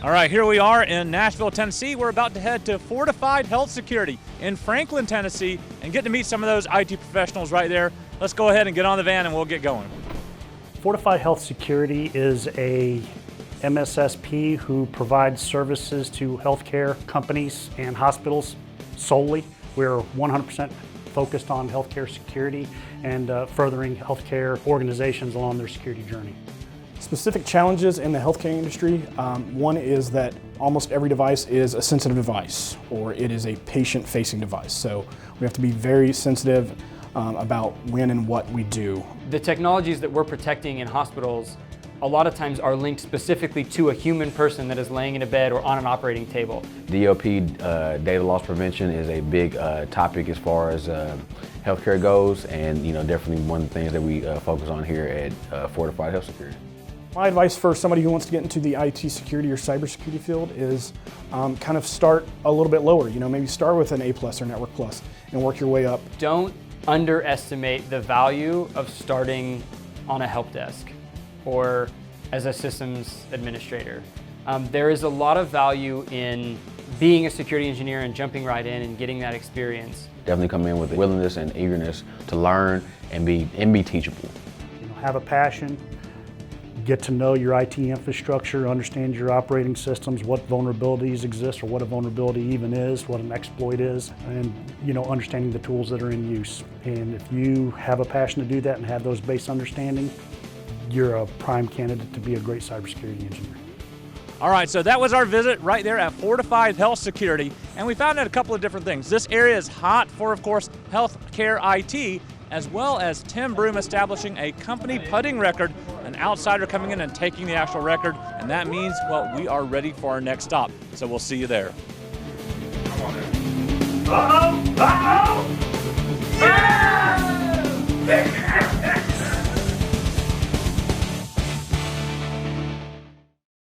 All right, here we are in Nashville, Tennessee. We're about to head to Fortified Health Security in Franklin, Tennessee, and get to meet some of those IT professionals right there. Let's go ahead and get on the van and we'll get going. Fortified Health Security is a MSSP who provides services to healthcare companies and hospitals solely. We're 100% focused on healthcare security and furthering healthcare organizations along their security journey. Specific challenges in the healthcare industry, one is that almost every device is a sensitive device or it is a patient-facing device. So we have to be very sensitive about when and what we do. The technologies that we're protecting in hospitals a lot of times are linked specifically to a human person that is laying in a bed or on an operating table. DLP, data loss prevention, is a big topic as far as healthcare goes, and definitely one of the things that we focus on here at Fortified Health Security. My advice for somebody who wants to get into the IT security or cybersecurity field is kind of start a little bit lower. Maybe start with an A+ or Network Plus and work your way up. Don't underestimate the value of starting on a help desk or as a systems administrator. There is a lot of value in being a security engineer and jumping right in and getting that experience. Definitely come in with a willingness and eagerness to learn and be teachable. Have a passion. Get to know your IT infrastructure, understand your operating systems, what vulnerabilities exist or what a vulnerability even is, what an exploit is, and understanding the tools that are in use. And if you have a passion to do that and have those base understanding, you're a prime candidate to be a great cybersecurity engineer. All right, so that was our visit right there at Fortified Health Security, and we found out a couple of different things. This area is hot for, of course, healthcare IT, as well as Tim Broom establishing a company putting record, an outsider coming in and taking the actual record, and that means, well, we are ready for our next stop. So we'll see you there. Uh-oh! Uh-oh!